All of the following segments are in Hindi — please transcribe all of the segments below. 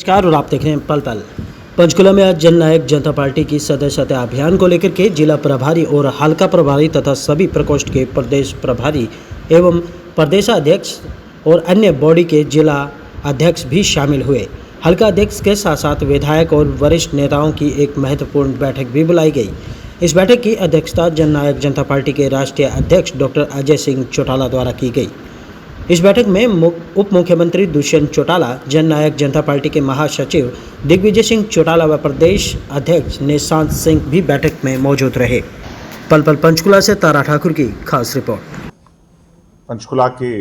नमस्कार और आप देख रहे हैं पल पल। पंचकुला में आज जननायक जनता पार्टी की सदस्यता अभियान को लेकर के जिला प्रभारी और हल्का प्रभारी तथा सभी प्रकोष्ठ के प्रदेश प्रभारी एवं प्रदेशाध्यक्ष और अन्य बॉडी के जिला अध्यक्ष भी शामिल हुए। हल्का अध्यक्ष के साथ साथ विधायक और वरिष्ठ नेताओं की एक महत्वपूर्ण बैठक भी बुलाई गई। इस बैठक की अध्यक्षता जननायक जनता पार्टी के राष्ट्रीय अध्यक्ष डॉक्टर अजय सिंह चौटाला द्वारा की गई। इस बैठक में उप मुख्यमंत्री दुष्यंत चौटाला, जननायक जनता पार्टी के महासचिव दिग्विजय सिंह चौटाला व प्रदेश अध्यक्ष निशांत सिंह भी बैठक में मौजूद रहे। पल पल पंचकुला से तारा ठाकुर की खास रिपोर्ट। पंचकुला के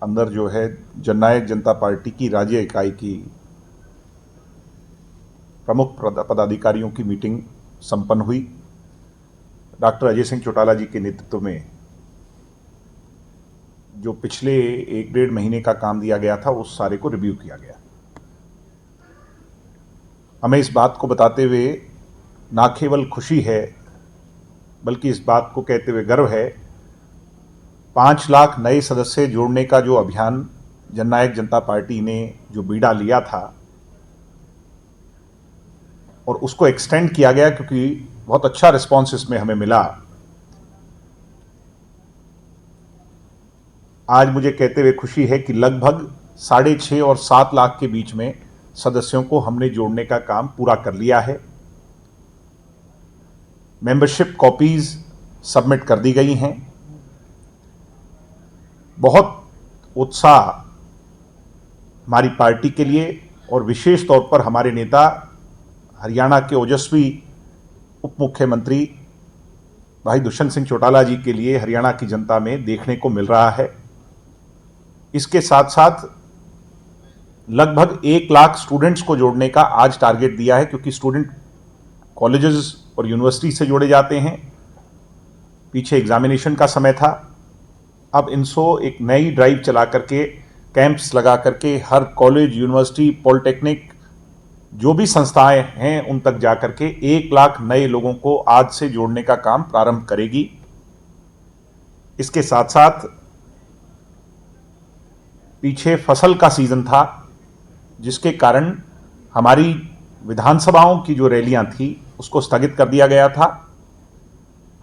अंदर जो है जननायक जनता पार्टी की राज्य इकाई की प्रमुख पदाधिकारियों की मीटिंग संपन्न हुई। डॉक्टर अजय सिंह चौटाला जी के नेतृत्व में जो पिछले 1-1.5 महीने का काम दिया गया था उस सारे को रिव्यू किया गया। हमें इस बात को बताते हुए ना केवल खुशी है बल्कि इस बात को कहते हुए गर्व है, 5 लाख नए सदस्य जोड़ने का जो अभियान जननायक जनता पार्टी ने जो बीड़ा लिया था और उसको एक्सटेंड किया गया क्योंकि बहुत अच्छा रिस्पॉन्स इसमें हमें मिला। आज मुझे कहते हुए खुशी है कि लगभग 6.5 और 7 लाख के बीच में सदस्यों को हमने जोड़ने का काम पूरा कर लिया है। मेंबरशिप कॉपीज सबमिट कर दी गई हैं। बहुत उत्साह हमारी पार्टी के लिए और विशेष तौर पर हमारे नेता हरियाणा के ओजस्वी उप मुख्यमंत्री भाई दुष्यंत सिंह चौटाला जी के लिए हरियाणा की जनता में देखने को मिल रहा है। इसके साथ साथ लगभग 1 लाख स्टूडेंट्स को जोड़ने का आज टारगेट दिया है, क्योंकि स्टूडेंट कॉलेजेस और यूनिवर्सिटी से जोड़े जाते हैं। पीछे एग्जामिनेशन का समय था, अब इनसो एक नई ड्राइव चला करके कैंप्स लगा करके हर कॉलेज, यूनिवर्सिटी, पॉलिटेक्निक जो भी संस्थाएं हैं उन तक जा करके 1 लाख नए लोगों को आज से जोड़ने का काम प्रारंभ करेगी। इसके साथ साथ पीछे फसल का सीजन था, जिसके कारण हमारी विधानसभाओं की जो रैलियां थी उसको स्थगित कर दिया गया था।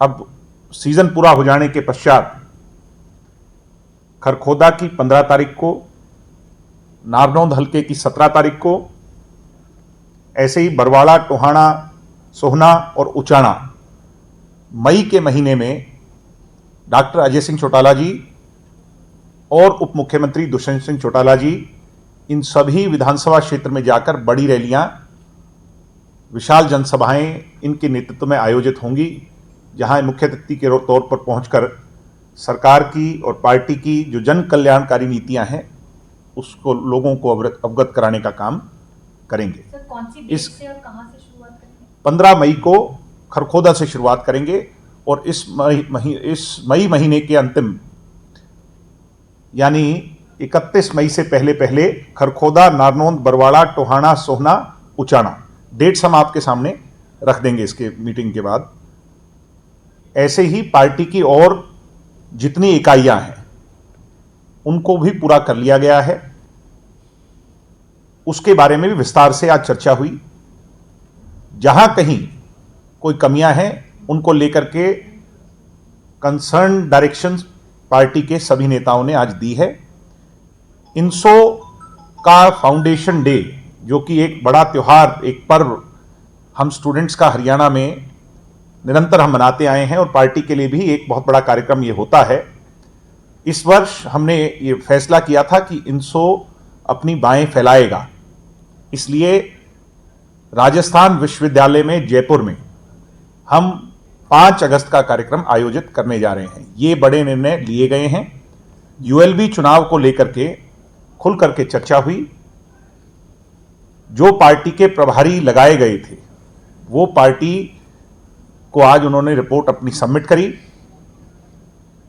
अब सीजन पूरा हो जाने के पश्चात खरखोदा की 15 तारीख को, नारनौंद हल्के की 17 तारीख को, ऐसे ही बरवाड़ा, टोहाना, सोहना और उचाना मई के महीने में डॉक्टर अजय सिंह चौटाला जी और उप मुख्यमंत्री दुष्यंत सिंह चौटाला जी इन सभी विधानसभा क्षेत्र में जाकर बड़ी रैलियां, विशाल जनसभाएं इनके नेतृत्व में आयोजित होंगी, जहां मुख्य अतिथि के तौर पर पहुंचकर सरकार की और पार्टी की जो जन कल्याणकारी नीतियां हैं उसको लोगों को अवगत कराने का काम करेंगे। सर, कौन सी डेट से और कहां से शुरुआत करेंगे? 15 मई को खरखोदा से शुरुआत करेंगे और इस मई महीने के अंतिम यानी 31 मई से पहले खरखोदा, नारनौंद, बरवाड़ा, टोहाना, सोहना, उचाना डेट्स हम आपके सामने रख देंगे इसके मीटिंग के बाद। ऐसे ही पार्टी की और जितनी इकाइयां हैं उनको भी पूरा कर लिया गया है। उसके बारे में भी विस्तार से आज चर्चा हुई। जहां कहीं कोई कमियां हैं उनको लेकर के कंसर्न डायरेक्शंस पार्टी के सभी नेताओं ने आज दी है। इनसो का फाउंडेशन डे, जो कि एक बड़ा त्योहार, एक पर्व हम स्टूडेंट्स का हरियाणा में निरंतर हम मनाते आए हैं और पार्टी के लिए भी एक बहुत बड़ा कार्यक्रम ये होता है। इस वर्ष हमने ये फैसला किया था कि इनसो अपनी बाहें फैलाएगा, इसलिए राजस्थान विश्वविद्यालय में जयपुर में हम 5 अगस्त का कार्यक्रम आयोजित करने जा रहे हैं। ये बड़े निर्णय लिए गए हैं। यूएलबी चुनाव को लेकर के खुल करके चर्चा हुई। जो पार्टी के प्रभारी लगाए गए थे वो पार्टी को आज उन्होंने रिपोर्ट अपनी सबमिट करी।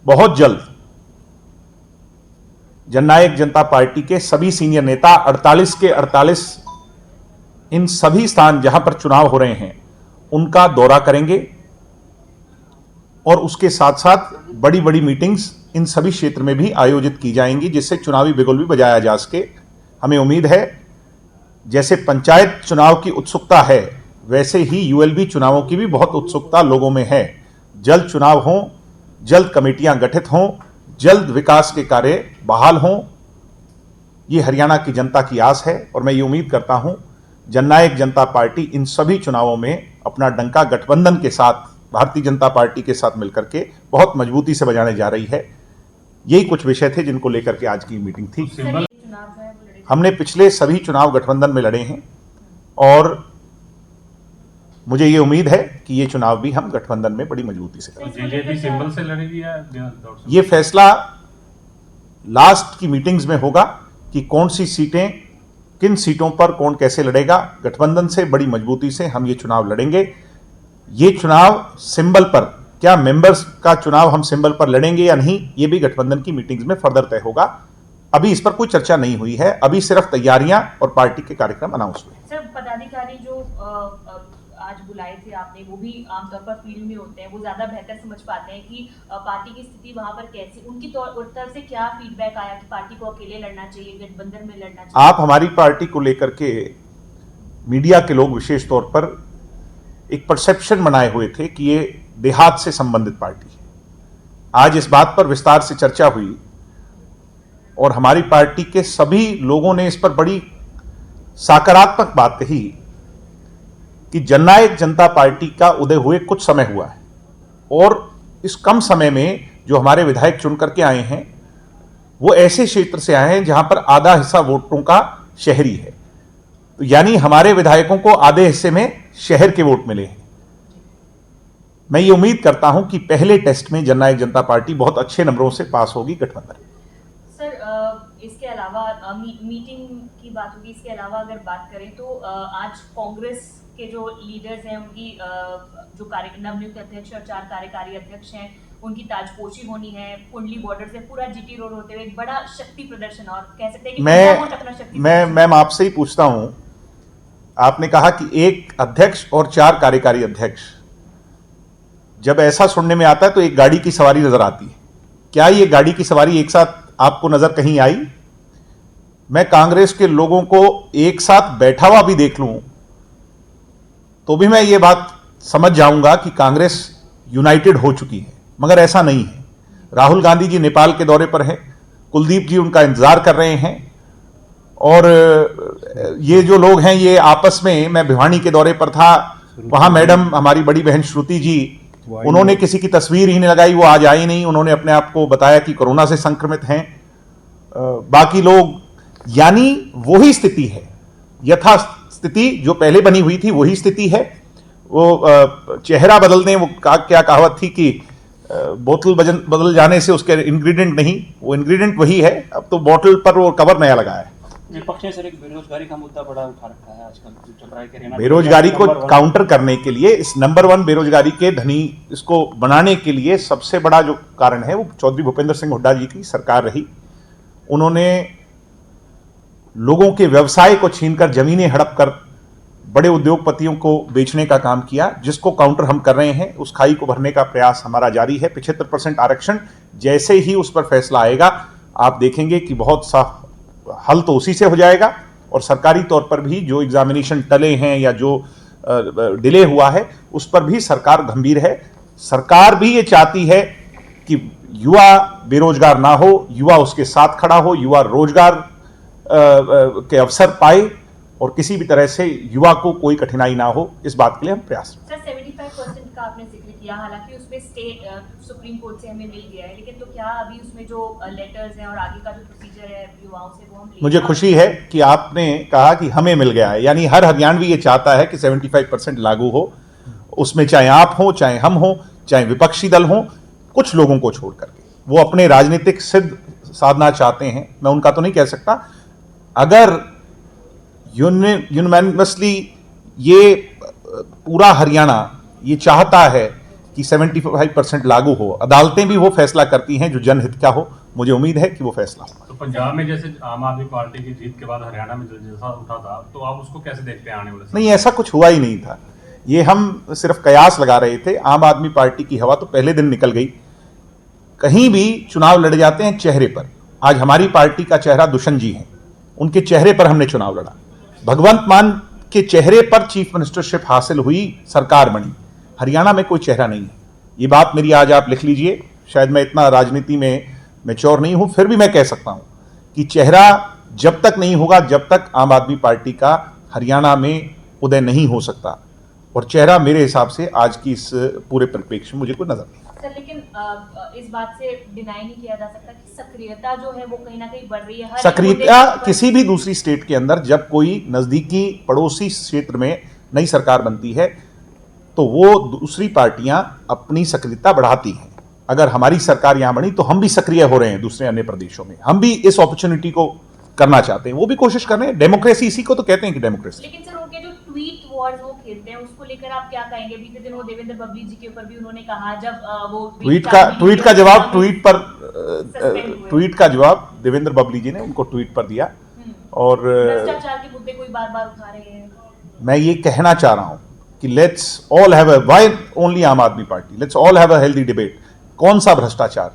बहुत जल्द जननायक जनता पार्टी के सभी सीनियर नेता 48 के 48 इन सभी स्थान जहां पर चुनाव हो रहे हैं उनका दौरा करेंगे और उसके साथ साथ बड़ी बड़ी मीटिंग्स इन सभी क्षेत्र में भी आयोजित की जाएंगी, जिससे चुनावी बिगुल भी बजाया जा सके। हमें उम्मीद है जैसे पंचायत चुनाव की उत्सुकता है वैसे ही यूएलबी चुनावों की भी बहुत उत्सुकता लोगों में है। जल्द चुनाव हों, जल्द कमेटियां गठित हों, जल्द विकास के कार्य बहाल हों, ये हरियाणा की जनता की आस है। और मैं ये उम्मीद करता हूं जननायक जनता पार्टी इन सभी चुनावों में अपना डंका गठबंधन के साथ, भारतीय जनता पार्टी के साथ मिलकर के बहुत मजबूती से बजाने जा रही है। यही कुछ विषय थे जिनको लेकर के आज की मीटिंग थी। सर, ये चुनाव जो है वो लड़े हमने पिछले सभी चुनाव गठबंधन में लड़े हैं और मुझे ये उम्मीद है कि ये चुनाव भी हम गठबंधन में बड़ी मजबूती से करेंगे। जेजेपी सिंबल से लड़ेगी या दौड़ से? ये फैसला लास्ट की मीटिंग्स में होगा कि कौन सी सीटें, किन सीटों पर कौन कैसे लड़ेगा। गठबंधन से बड़ी मजबूती से हम ये चुनाव लड़ेंगे। ये चुनाव सिंबल पर, क्या मेंबर्स का चुनाव हम सिंबल पर लड़ेंगे या नहीं, ये भी गठबंधन की मीटिंग्स में फर्दर तय होगा। अभी इस पर कोई चर्चा नहीं हुई है, अभी सिर्फ तैयारियां और पार्टी के कार्यक्रम अनाउंस हुए। सर, पदाधिकारी जो आज बुलाए थे आपने, वो भी आमतौर पर फील्ड में होते हैं, वो ज्यादा बेहतर समझ पाते हैं कि पार्टी की स्थिति वहां पर कैसी, उनकी तरफ से क्या फीडबैक आया कि पार्टी को अकेले लड़ना चाहिए, गठबंधन में लड़ना चाहिए? आप हमारी पार्टी को लेकर के मीडिया के लोग विशेष तौर पर एक परसेप्शन बनाए हुए थे कि ये देहात से संबंधित पार्टी है। आज इस बात पर विस्तार से चर्चा हुई और हमारी पार्टी के सभी लोगों ने इस पर बड़ी सकारात्मक बात कही कि जननायक जनता पार्टी का उदय हुए कुछ समय हुआ है और इस कम समय में जो हमारे विधायक चुन करके आए हैं वो ऐसे क्षेत्र से आए हैं जहां पर आधा हिस्सा वोटों का शहरी है। तो यानी हमारे विधायकों को आधे हिस्से में शहर के वोट मिले हैं। मैं ये उम्मीद करता हूं कि पहले टेस्ट में जननायक जनता पार्टी बहुत अच्छे नंबरों से पास होगी गठबंधन। सर, इसके अलावा मीटिंग की बात होगी, इसके अलावा अगर बात करें तो आज कांग्रेस के जो लीडर्स हैं उनकी जो नवनियुक्त अध्यक्ष और 4 कार्यकारी अध्यक्ष हैं उनकी ताजपोशी होनी है। कुंडली बॉर्डर से पूरा जीटी रोड होते हुए एक बड़ा शक्ति प्रदर्शन, और कह सकते हैं कि अपना शक्ति मैं आपसे ही पूछता हूं, आपने कहा कि एक अध्यक्ष और 4 कार्यकारी अध्यक्ष, जब ऐसा सुनने में आता है तो एक गाड़ी की सवारी नजर आती है। क्या ये गाड़ी की सवारी एक साथ आपको नजर कहीं आई? मैं कांग्रेस के लोगों को एक साथ बैठा हुआ भी देख लूं तो भी मैं ये बात समझ जाऊंगा कि कांग्रेस यूनाइटेड हो चुकी है, मगर ऐसा नहीं है। राहुल गांधी जी नेपाल के दौरे पर हैं, कुलदीप जी उनका इंतजार कर रहे हैं और ये जो लोग हैं ये आपस में, मैं भिवानी के दौरे पर था, वहां मैडम हमारी बड़ी बहन श्रुति जी, उन्होंने किसी की तस्वीर ही नहीं लगाई, वो आज आई नहीं, उन्होंने अपने आप को बताया कि कोरोना से संक्रमित हैं। बाकी लोग, यानी वही स्थिति है, यथा स्थिति जो पहले बनी हुई थी वही स्थिति है। वो चेहरा बदल दें, वो क्या कहावत थी कि बोतल बदल जाने से उसके इंग्रेडिएंट नहीं, वो इंग्रेडिएंट वही है, अब तो बोतल पर वो कवर नया लगा है। विपक्ष ने सर एक बेरोजगारी का मुद्दा बड़ा उठा रखा है आजकल जो चल रहा है कि बेरोजगारी को काउंटर करने के लिए, इस नंबर 1 बेरोजगारी के धनी इसको बनाने के लिए सबसे बड़ा जो कारण है वो चौधरी भूपेंद्र सिंह हुड्डा जी की सरकार रही। उन्होंने लोगों के व्यवसाय को छीनकर जमीनें हड़प कर बड़े उद्योगपतियों को बेचने का काम किया, जिसको काउंटर हम कर रहे हैं। उस खाई को भरने का प्रयास हमारा जारी है। 75% आरक्षण जैसे ही उस पर फैसला आएगा आप देखेंगे कि बहुत सा हल तो उसी से हो जाएगा। और सरकारी तौर पर भी जो एग्जामिनेशन टले हैं या जो डिले हुआ है उस पर भी सरकार गंभीर है। सरकार भी ये चाहती है कि युवा बेरोजगार ना हो, युवा उसके साथ खड़ा हो, युवा रोजगार के अवसर पाए और किसी भी तरह से युवा को कोई कठिनाई ना हो, इस बात के लिए हम प्रयास। सर, 75% का आपने जिक्र किया, हालांकि उसमें स्टे सुप्रीम कोर्ट से हमें मिल गया है, लेकिन तो क्या अभी उसमें जो लेटर्स हैं और आगे का जो प्रोसीजर है युवाओं से वो हम मुझे खुशी है कि आपने कहा कि हमें मिल गया है, यानी हर हरियाणवी ये चाहता है कि 75% लागू हो, उसमें चाहे आप हो, चाहे हम हो, चाहे विपक्षी दल हो, कुछ लोगों को छोड़ करके वो अपने राजनीतिक सिद्ध साधना चाहते हैं। मैं उनका तो नहीं कह सकता। अगर यूनिमोनियसली ये पूरा हरियाणा ये चाहता है कि 75% लागू हो, अदालतें भी वो फैसला करती हैं जो जनहित का हो, मुझे उम्मीद है कि वो फैसला होगा। तो पंजाब में जैसे आम आदमी पार्टी की जीत के बाद हरियाणा में जैसा उठा था, तो आप उसको कैसे देखते हैं आने वाले समय? नहीं, ऐसा कुछ हुआ ही नहीं था। ये हम सिर्फ कयास लगा रहे थे। आम आदमी पार्टी की हवा तो पहले दिन निकल गई। कहीं भी चुनाव लड़े जाते हैं चेहरे पर। आज हमारी पार्टी का चेहरा दुष्यंत जी है, उनके चेहरे पर हमने चुनाव लड़ा। भगवंत मान के चेहरे पर चीफ मिनिस्टरशिप हासिल हुई, सरकार बनी। हरियाणा में कोई चेहरा नहीं है। ये बात मेरी आज आप लिख लीजिए। शायद मैं इतना राजनीति में मैच्योर नहीं हूं, फिर भी मैं कह सकता हूं कि चेहरा जब तक नहीं होगा, जब तक आम आदमी पार्टी का हरियाणा में उदय नहीं हो सकता। और चेहरा मेरे हिसाब से आज की इस पूरे परिप्रेक्ष्य में मुझे कोई नजर नहीं। सर लेकिन इस बात से डिनाई नहीं किया जा सकता कि सक्रियता जो है वो कहीं ना कहीं बढ़ रही है। हर एक सक्रियता मुद्दे पर- किसी भी दूसरी स्टेट के अंदर जब कोई नजदीकी पड़ोसी क्षेत्र में नई सरकार बनती है तो वो दूसरी पार्टियां अपनी सक्रियता बढ़ाती हैं। अगर हमारी सरकार यहां बनी तो हम भी सक्रिय हो रहे हैं दूसरे अन्य प्रदेशों में। हम भी इस अपॉर्चुनिटी को करना चाहते हैं, वो भी कोशिश कर रहे हैं। डेमोक्रेसी इसी को तो कहते हैं कि डेमोक्रेसी। लेकिन सर उनके जो ट्वीट वॉर्स वो खेलते हैं उसको लेकर आप क्या कहेंगे? बीते दिन वो देवेंद्र बबली जी के ऊपर भी उन्होंने कहा, जब वो ट्वीट का जवाब ट्वीट का जवाब देवेंद्र बबली जी ने उनको ट्वीट पर दिया। और भ्रष्टाचार के मुद्दे कोई बार बार उठा रहे हैं। मैं ये कहना चाह रहा हूं कि let's all have why only आम आदमी party, let's all have a healthy debate. कौन सा भ्रष्टाचार,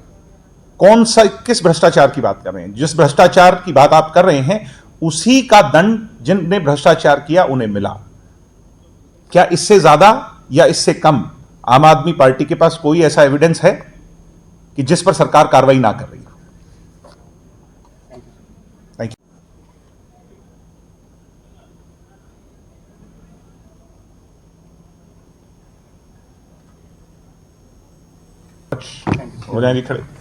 कौन सा, किस भ्रष्टाचार की बात कर रहे हैं? जिस भ्रष्टाचार की बात आप कर रहे हैं उसी का दंड जिनने भ्रष्टाचार किया उन्हें मिला। क्या इससे ज्यादा या इससे कम आम आदमी पार्टी के पास कोई ऐसा एविडेंस है कि जिस पर सरकार कार्रवाई ना कर रही हो? Thank you. हो जाएंगे खड़े।